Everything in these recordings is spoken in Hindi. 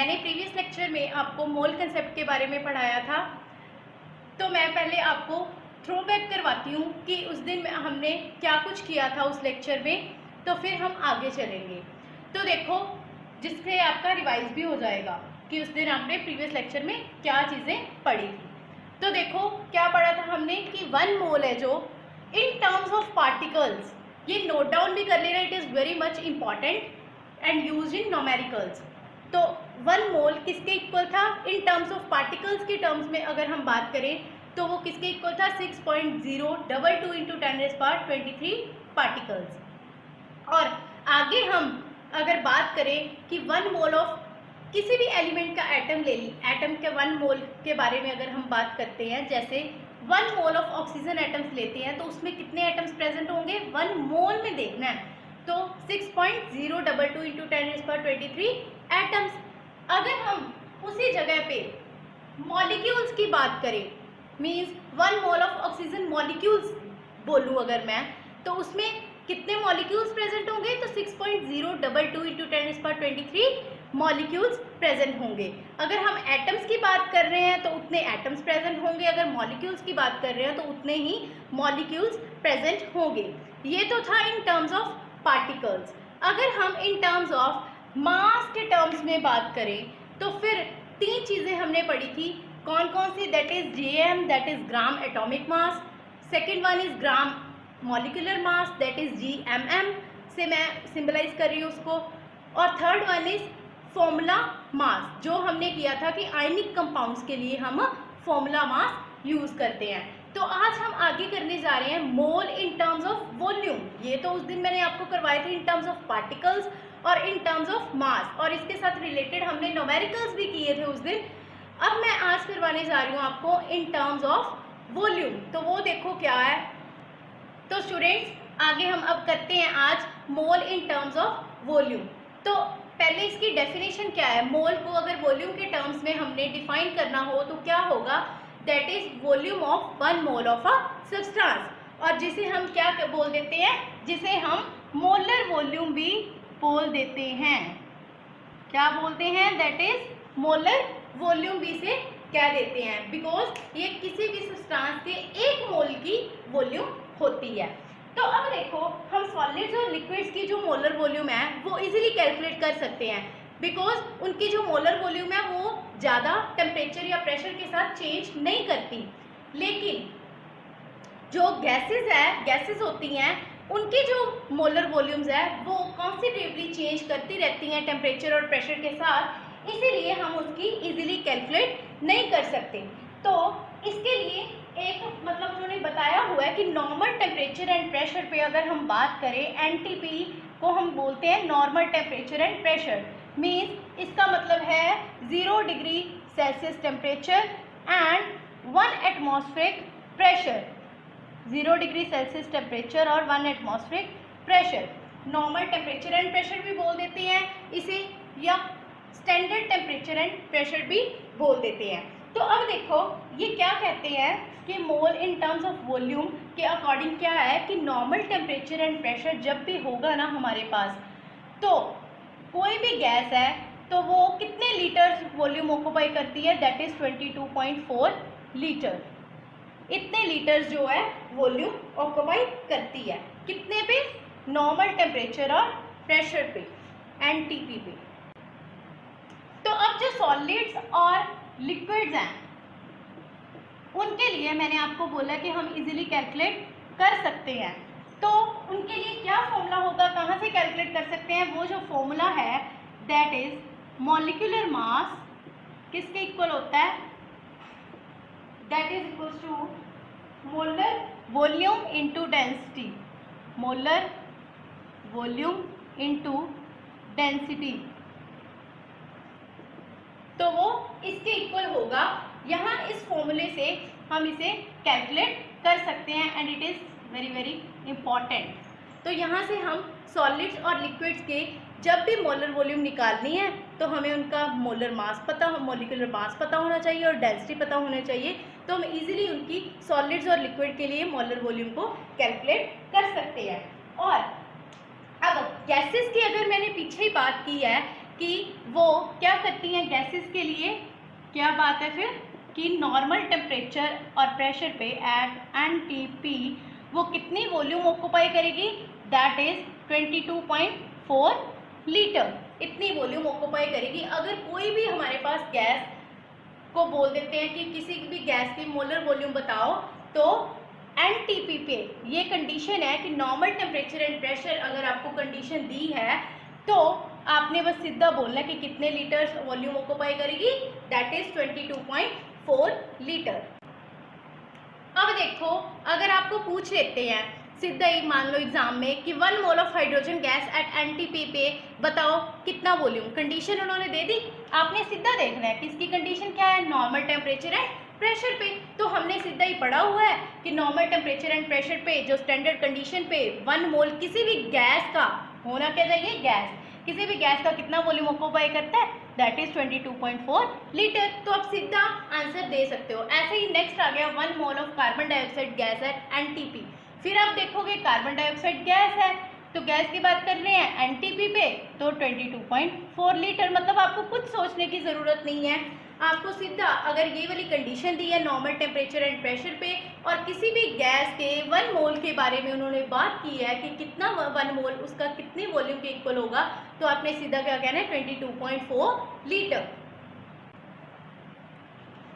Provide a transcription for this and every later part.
मैंने प्रीवियस लेक्चर में आपको मोल कंसेप्ट के बारे में पढ़ाया था, तो मैं पहले आपको थ्रो बैक करवाती हूँ कि उस दिन हमने क्या कुछ किया था उस लेक्चर में, तो फिर हम आगे चलेंगे। तो देखो, जिससे आपका रिवाइज भी हो जाएगा कि उस दिन आपने प्रीवियस लेक्चर में क्या चीज़ें पढ़ी थी। तो देखो क्या पढ़ा था हमने कि 1 मोल है जो इन टर्म्स ऑफ पार्टिकल्स, ये नोट डाउन भी कर लेना, it is very much important and use in numericals. तो 1 मोल किसके इक्वल था इन टर्म्स ऑफ पार्टिकल्स के टर्म्स में अगर हम बात करें तो वो किसके इक्वल था 6.022 इंटू 10⁻23 पार्टिकल्स। और आगे हम अगर बात करें कि 1 मोल ऑफ किसी भी एलिमेंट का एटम ले ली, एटम के 1 मोल के बारे में अगर हम बात करते हैं, जैसे 1 मोल ऑफ ऑक्सीजन एटम्स लेते हैं तो उसमें कितने एटम्स प्रेजेंट होंगे, 1 मोल में देखना है, तो 6.022 इंटू 10⁻23 एटम्स। अगर हम उसी जगह पे मॉलिक्यूल्स की बात करें, means 1 mole of oxygen molecules बोलूँ अगर मैं, तो उसमें कितने मॉलिक्यूल्स प्रेजेंट होंगे, तो 6.022 इंटू 10⁻23 मॉलिक्यूल्स प्रेजेंट होंगे। अगर हम एटम्स की बात कर रहे हैं तो उतने एटम्स प्रेजेंट होंगे, अगर मॉलिक्यूल्स की बात कर रहे हैं तो उतने ही मॉलिक्यूल्स प्रेजेंट होंगे। ये तो था इन टर्म्स ऑफ पार्टिकल्स। अगर हम इन टर्म्स ऑफ मास के टर्म्स में बात करें तो फिर 3 चीज़ें हमने पढ़ी थी, कौन कौन सी, that is GM, that is gram atomic mass, second one is gram molecular mass, that is GMM से मैं सिंबलाइज कर रही हूँ उसको, और third one is formula mass, जो हमने किया था कि आयनिक कंपाउंड्स के लिए हम फॉर्मूला मास यूज़ करते हैं। तो आज हम आगे करने जा रहे हैं मोल इन टर्म्स ऑफ वॉल्यूम। ये तो उस दिन मैंने आपको करवाए थे इन टर्म्स ऑफ पार्टिकल्स और इन टर्म्स ऑफ मास, और इसके साथ रिलेटेड हमने न्यूमेरिकल्स भी किए थे उस दिन। अब मैं आज करवाने जा रही हूँ आपको इन टर्म्स ऑफ वॉल्यूम। तो वो देखो क्या है। तो स्टूडेंट्स आगे हम अब करते हैं आज मोल इन टर्म्स ऑफ वॉल्यूम। तो पहले इसकी डेफिनेशन क्या है, मोल को अगर वॉल्यूम के टर्म्स में हमने डिफाइन करना हो तो क्या होगा, that is volume of 1 mole of a substance, और जिसे हम क्या बोल देते हैं, जिसे हम मोलर वॉल्यूम भी बोल देते हैं। क्या बोलते हैं, दैट इज मोलर वॉल्यूम भी से कह देते हैं, बिकॉज ये किसी भी सब्सटेंस के 1 मोल की वॉल्यूम होती है। तो अब देखो, हम सॉलिड्स और लिक्विड्स की जो मोलर वॉल्यूम है वो इजीली कैलकुलेट कर सकते हैं, बिकॉज उनकी जो मोलर वॉल्यूम है वो ज़्यादा टेम्परेचर या प्रेशर के साथ चेंज नहीं करती। लेकिन जो गैसेस होती हैं, उनकी जो मोलर वॉल्यूम्स है वो कॉन्स्टेंटली चेंज करती रहती हैं टेम्परेचर और प्रेशर के साथ, इसीलिए हम उसकी इजीली कैलकुलेट नहीं कर सकते। तो इसके लिए एक मतलब उन्होंने बताया हुआ है कि नॉर्मल टेम्परेचर एंड प्रेशर पे अगर हम बात करें, NTP को हम बोलते हैं normal temperature and pressure, means इसका मतलब है 0 degree Celsius temperature and 1 atmospheric pressure, 0 degree Celsius temperature और 1 atmospheric pressure. Normal temperature and pressure भी बोल देते हैं इसे, या स्टैंडर्ड टेम्परेचर एंड प्रेशर भी बोल देते हैं। तो अब देखो ये क्या कहते हैं कि मोल इन टर्म्स ऑफ वॉल्यूम के अकॉर्डिंग क्या है कि नॉर्मल टेम्परेचर एंड प्रेशर जब भी होगा ना हमारे पास, तो कोई भी गैस है तो वो कितने लीटर्स वॉल्यूम ऑक्यूपाई करती है, दैट इज 22.4 लीटर। इतने लीटर्स जो है वॉल्यूम ऑक्यूपाई करती है, कितने पे, नॉर्मल टेम्परेचर और प्रेशर पे, NTP पे। तो अब जो सॉलिड्स और लिक्विड्स हैं उनके लिए मैंने आपको बोला कि हम इजीली कैलकुलेट कर सकते हैं। तो उनके लिए क्या फॉर्मूला होगा, कहाँ से कैलकुलेट कर सकते हैं, वो जो फॉर्मूला है दैट इज मॉलिक्यूलर मास किसके इक्वल होता है, that is equal to molar volume into density, molar volume into density, तो वो इसके इक्वल होगा। यहाँ इस फॉर्मूले से हम इसे कैलकुलेट कर सकते हैं and it is very very important. तो यहाँ से हम सॉलिड्स और लिक्विड्स के जब भी मोलर वॉल्यूम निकालनी है तो हमें उनका मोलर मास पता, मॉलिक्यूलर मास पता होना चाहिए और डेंसिटी पता होना चाहिए, तो हम इजीली उनकी सॉलिड्स और लिक्विड के लिए मोलर वॉल्यूम को कैलकुलेट कर सकते हैं। और अब गैसेस की अगर मैंने पीछे ही बात की है कि वो क्या करती हैं गैसेस के लिए, क्या बात है फिर कि नॉर्मल टेम्परेचर और प्रेशर पे एट एनटीपी वो कितनी वॉल्यूम ऑक्यूपाई करेगी, दैट इज 22.4 लीटर, इतनी वॉल्यूम ऑक्यूपाई करेगी। अगर कोई भी हमारे पास गैस को बोल देते हैं कि किसी भी गैस की मोलर वॉल्यूम बताओ, तो एनटीपी पे ये कंडीशन है कि नॉर्मल टेम्परेचर एंड प्रेशर अगर आपको कंडीशन दी है तो आपने बस सीधा बोलना है कि कितने लीटर वॉल्यूम ऑक्यूपाई करेगी, दैट इज 22.4 लीटर। अब देखो अगर आपको पूछ लेते हैं सीधा ही मान लो एग्जाम में कि 1 mole of hydrogen gas at NTP पे बताओ कितना वॉल्यूम, कंडीशन उन्होंने दे दी, आपने सीधा देखना है कि इसकी कंडीशन क्या है, नॉर्मल टेम्परेचर एंड प्रेशर पे। तो हमने सीधा ही पढ़ा हुआ है कि नॉर्मल टेम्परेचर एंड प्रेशर पे जो स्टैंडर्ड कंडीशन पे 1 मोल किसी भी गैस का होना क्या चाहिए, गैस किसी भी गैस का कितना वॉल्यूम ऑक्यूपाई करता है, दैट इज 22.4 लीटर। तो आप सीधा आंसर दे सकते हो। ऐसे ही नेक्स्ट आ गया 1 mole of carbon dioxide gas at NTP. फिर आप देखोगे कार्बन डाइऑक्साइड गैस है तो गैस की बात कर रहे हैं एनटीपी पे, तो 22.4 लीटर। मतलब आपको कुछ सोचने की ज़रूरत नहीं है, आपको सीधा अगर ये वाली कंडीशन दी है नॉर्मल टेम्परेचर एंड प्रेशर पे और किसी भी गैस के 1 मोल के बारे में उन्होंने बात की है कि कितना 1 मोल उसका कितनी वॉल्यूम के इक्वल होगा, तो आपने सीधा क्या कहना है 22.4 लीटर।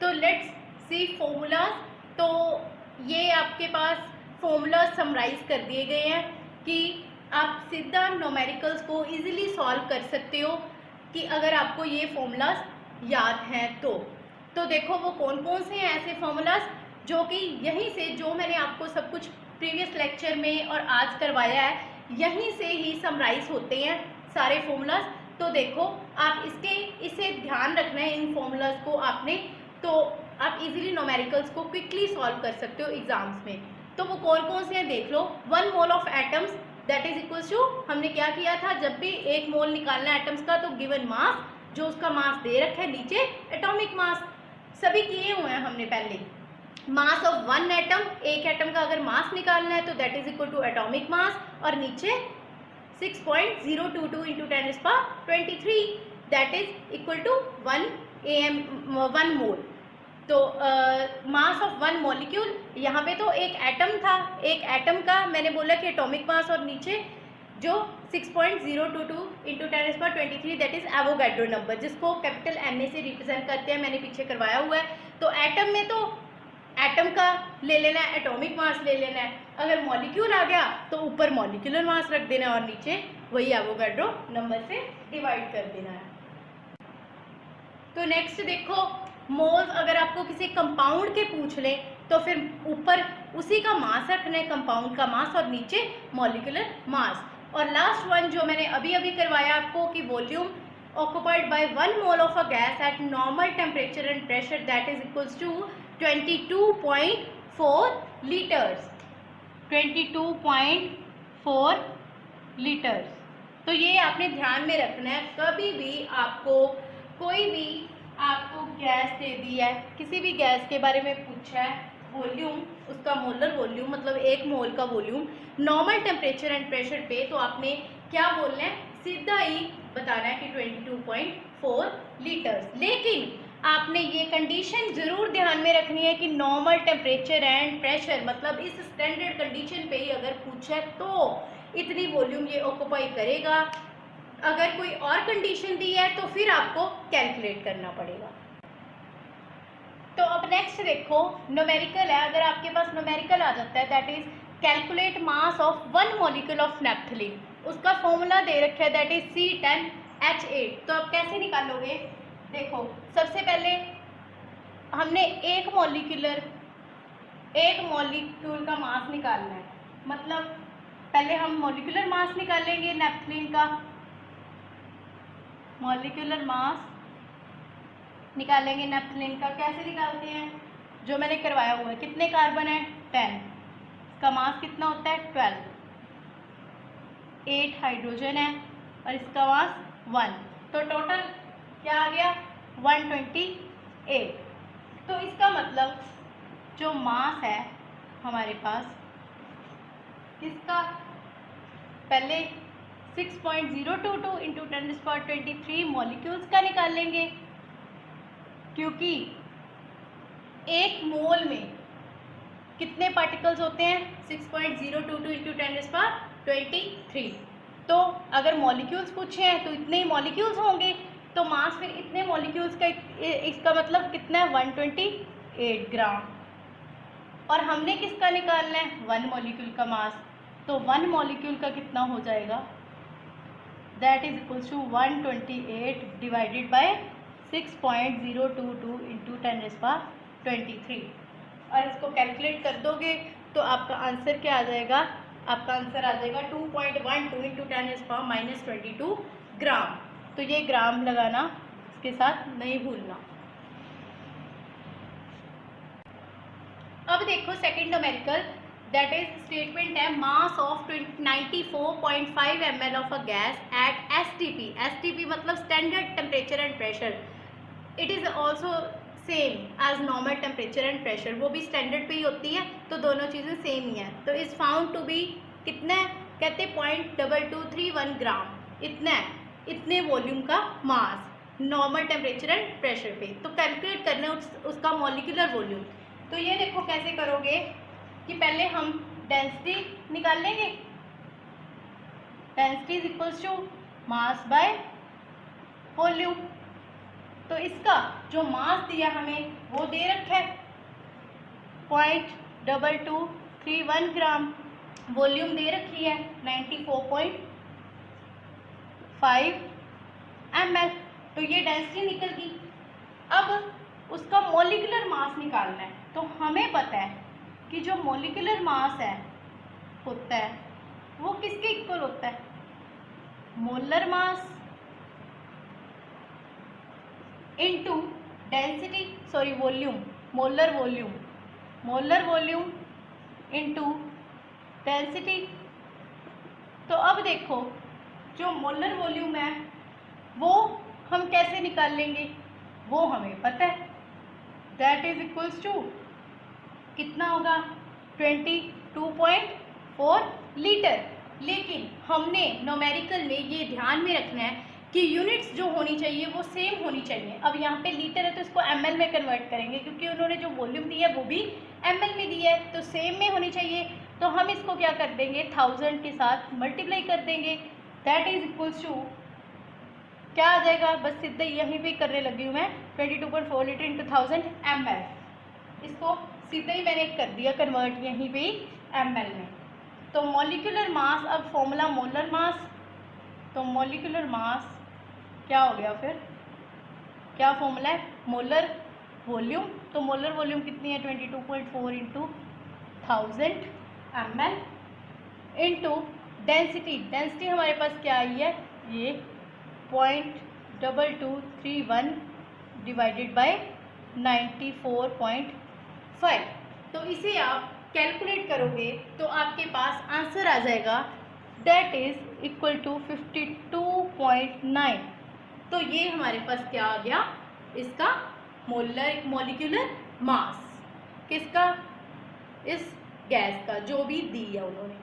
तो लेट्स सी फॉर्मूलाज। तो ये आपके पास फॉर्मूला समराइज कर दिए गए हैं कि आप सीधा न्यूमेरिकल्स को इजीली सॉल्व कर सकते हो कि अगर आपको ये फॉर्मूलाज याद हैं तो देखो वो कौन कौन से हैं ऐसे फॉर्मूलाज जो कि यहीं से, जो मैंने आपको सब कुछ प्रीवियस लेक्चर में और आज करवाया है, यहीं से ही समराइज होते हैं सारे फॉर्मूलाज। तो देखो आप इसे ध्यान रखना है इन फॉर्मूलाज को आपने, तो आप इजीली न्यूमेरिकल्स को क्विकली सॉल्व कर सकते हो एग्जाम्स में। तो वो कौन कौन से हैं देख लो। 1 mole of atoms that is equals to, हमने क्या किया था, जब भी 1 मोल निकालना है एटम्स का तो गिवन मास, जो उसका मास दे रखा है नीचे एटॉमिक मास, सभी किए हुए हैं हमने पहले। मास ऑफ 1 एटम, एक एटम का अगर मास निकालना है तो that is equal to atomic mass, और नीचे 6.022 into 10⁻23 that is equal to 1 mole. तो मास ऑफ 1 मॉलिक्यूल, यहाँ पे तो एक एटम था, एक एटम का मैंने बोला कि एटॉमिक मास, और नीचे जो 6.022 into 10⁻23 that is Avogadro number, जिसको कैपिटल एन से रिप्रेजेंट करते हैं, मैंने पीछे करवाया हुआ है। तो एटम में तो एटम का ले लेना है, एटॉमिक मास ले लेना है, अगर मॉलिक्यूल आ गया तो ऊपर मॉलिक्यूलर मास रख देना है और नीचे वही एवोगैड्रो नंबर से डिवाइड कर देना है। तो नेक्स्ट देखो मोल्स, अगर आपको किसी कंपाउंड के पूछ ले तो फिर ऊपर उसी का मास रखना है, कंपाउंड का मास, और नीचे मॉलिक्यूलर मास। और लास्ट वन जो मैंने अभी अभी करवाया आपको कि volume occupied by 1 mole of a gas at normal temperature and pressure that is equals to 22.4 liters, 22.4 litres. तो ये आपने ध्यान में रखना है, कभी भी आपको कोई भी आपको गैस दे दी है, किसी भी गैस के बारे में पूछा है, वॉल्यूम उसका मोलर वॉल्यूम मतलब 1 मोल का volume normal temperature and pressure पे, तो आपने क्या बोलना है, सीधा ही बताना है कि 22.4 लीटर्स। लेकिन आपने ये कंडीशन जरूर ध्यान में रखनी है कि नॉर्मल टेम्परेचर एंड प्रेशर, मतलब इस स्टैंडर्ड कंडीशन पे ही अगर पूछा तो इतनी वॉल्यूम ये ऑक्यूपाई करेगा। अगर कोई और कंडीशन दी है तो फिर आपको कैलकुलेट करना पड़ेगा। तो अब नेक्स्ट देखो न्यूमेरिकल है, अगर आपके पास न्यूमेरिकल आ जाता है that is calculate mass of 1 molecule of naphthalene, उसका फॉर्मूला दे रखा है दैट इज C10H8। तो आप कैसे निकालोगे, देखो सबसे पहले हमने एक मॉलिक्यूल का मास निकालना है, मतलब पहले हम मॉलिक्यूलर मास निकालेंगे नैप्थलीन का, मॉलिक्यूलर मास निकालेंगे नैप्थलीन का। कैसे निकालते हैं, जो मैंने करवाया हुआ है, कितने कार्बन है 10, इसका मास कितना होता है 12, 8 हाइड्रोजन है और इसका मास 1, तो टोटल क्या आ गया 128। तो इसका मतलब जो मास है हमारे पास इसका, पहले 6.022 इंटू 10⁻23 मॉलिक्यूल्स का निकाल लेंगे, क्योंकि एक मोल में कितने पार्टिकल्स होते हैं? 6.022 इंटू 10⁻23। तो अगर मॉलिक्यूल्स पूछे हैं तो इतने ही मॉलिक्यूल्स होंगे, तो मास फिर इतने मॉलिक्यूल्स का, इसका मतलब कितना है? 128 ग्राम। और हमने किसका निकालना है? 1 मॉलिक्यूल का मास। तो 1 मॉलिक्यूल का कितना हो जाएगा? That is equals to 128 divided by 6.022 into 10⁻23। और इसको कैलकुलेट कर दोगे तो आपका आंसर क्या आ जाएगा? आपका आंसर आ जाएगा 2.12 इंटू 10⁻22 ग्राम। तो ये ग्राम लगाना इसके साथ नहीं भूलना। अब देखो second numerical, that is statement है mass of 94.5 ml of a gas at STP. STP मतलब standard temperature and pressure. It is also same as normal temperature and pressure, वो भी स्टैंडर्ड पे ही होती है, तो दोनों चीज़ें सेम ही हैं। तो इज फाउंड टू बी कितना? कहते 0.2231 ग्राम। इतने वॉल्यूम का मास नॉर्मल टेम्परेचर एंड प्रेशर पे। तो कैलकुलेट करना उसका मॉलिक्यूलर वॉल्यूम। तो ये देखो कैसे करोगे कि पहले हम डेंसिटी निकाल लेंगे। Density is equals to mass by volume. तो इसका जो मास दिया हमें वो दे रखा है 0.2231 ग्राम। वॉल्यूम दे रखी है 94.5 ml। तो ये डेंसिटी निकल गई। अब उसका मॉलिक्यूलर मास निकालना है। तो हमें पता है कि जो मॉलिक्यूलर मास है होता है वो किसके इक्वल होता है? Molar mass into density, sorry volume, molar volume into density. तो अब देखो जो मोलर वॉल्यूम है वो हम कैसे निकाल लेंगे? वो हमें पता है, दैट इज इक्वल्स टू कितना होगा? 22.4 लीटर। लेकिन हमने न्यूमेरिकल में ये ध्यान में रखना है कि यूनिट्स जो होनी चाहिए वो सेम होनी चाहिए। अब यहाँ पे लीटर है तो इसको ml में कन्वर्ट करेंगे, क्योंकि उन्होंने जो वॉल्यूम दी है वो भी ml में दी है, तो सेम में होनी चाहिए। तो हम इसको क्या कर देंगे? 1000 के साथ मल्टीप्लाई कर देंगे। दैट इज इक्वल्स टू क्या आ जाएगा? बस सीधे यहीं पे करने लगी हूँ मैं। 22.4 लीटर इंटू 1000 ml। इसको सीधे ही मैंने कर दिया कन्वर्ट यहीं पे ml में। तो मॉलिक्यूलर मास, अब फॉर्मूला मोलर मास, तो मॉलिक्यूलर मास क्या हो गया फिर? क्या फॉर्मूला है? Molar volume. तो मोलर वॉल्यूम कितनी है? 22.4 into 1000 ml into density. Density हमारे पास क्या आई है? ये 0.2231 डिवाइडेड बाय 94.5। तो इसे आप कैलकुलेट करोगे तो आपके पास आंसर आ जाएगा, दैट इज इक्वल टू 52.9। तो ये हमारे पास क्या आ गया? इसका मॉलिक्यूलर मास किसका? इस गैस का, जो भी दी है उन्होंने।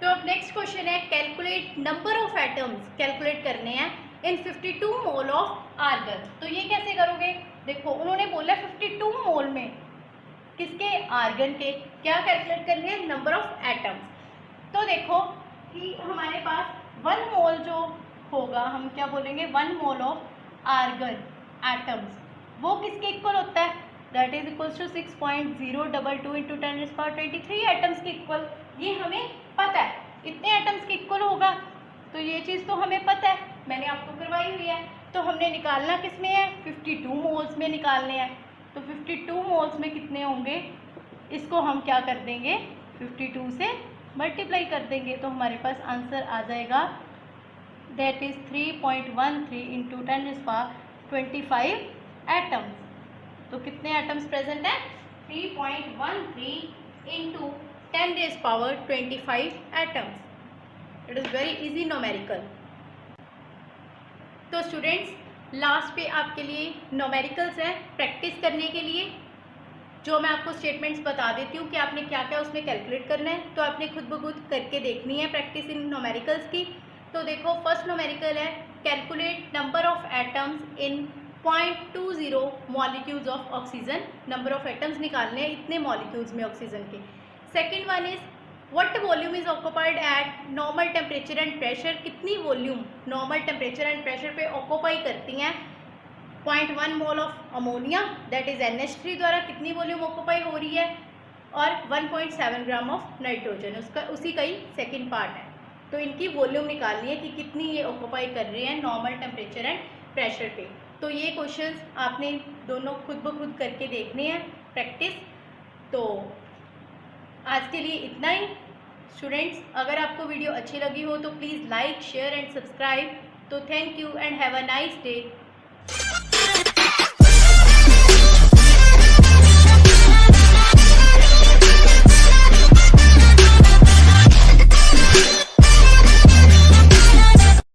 तो अब नेक्स्ट क्वेश्चन है calculate number of atoms. Calculate करने हैं इन 52 मोल ऑफ आर्गन। तो ये कैसे करोगे? देखो उन्होंने बोला 52 मोल में किसके? आर्गन के। क्या कैलकुलेट करने हैं? Number of atoms. तो देखो कि हमारे पास 1 मोल जो होगा, हम क्या बोलेंगे? 1 मोल ऑफ आर्गन एटम्स, वो किसके इक्वल होता है? That is equals to 6.022 into 10⁻23 atoms के इक्वल। ये हमें पता है इतने एटम्स के इक्वल होगा, तो ये चीज़ तो हमें पता है, मैंने आपको करवाई हुई है। तो हमने निकालना किस में है? 52 मोल्स में निकालने हैं। तो 52 मोल्स में कितने होंगे? इसको हम क्या कर देंगे? 52 से मल्टीप्लाई कर देंगे, तो हमारे पास आंसर आ जाएगा, दैट इज 3.13 इंटू 10⁻25 एटम्स। तो कितने एटम्स प्रेजेंट है? 3.13 into 10⁻25 atoms. It is very easy numerical. तो स्टूडेंट्स लास्ट पे आपके लिए न्यूमेरिकल्स हैं प्रैक्टिस करने के लिए। जो मैं आपको स्टेटमेंट्स बता देती हूँ कि आपने क्या क्या उसमें कैलकुलेट करना है, तो आपने खुद ब खुद करके देखनी है प्रैक्टिस इन न्यूमेरिकल्स की। तो देखो फर्स्ट न्यूमेरिकल है calculate number of atoms in 0.20 molecules of oxygen. Number of atoms निकालने हैं इतने मॉलिक्यूल्स में ऑक्सीजन के। Second one is what volume is occupied at normal temperature and pressure. कितनी volume normal temperature and pressure पे ऑक्यूपाई करती हैं 0.1 mole of ammonia that is NH3 द्वारा कितनी वॉल्यूम ऑक्यूपाई हो रही है, और 1.7 ग्राम ऑफ नाइट्रोजन उसका उसी का ही सेकेंड पार्ट है। तो इनकी वॉल्यूम निकालनी है कि कितनी ये ऑक्यूपाई कर रही है नॉर्मल टेम्परेचर एंड प्रेशर पे। तो ये क्वेश्चंस आपने दोनों खुद ब खुद करके देखने हैं प्रैक्टिस। तो आज के लिए इतना ही स्टूडेंट्स। अगर आपको वीडियो अच्छी लगी हो तो please like share and subscribe. तो thank you and have a nice day.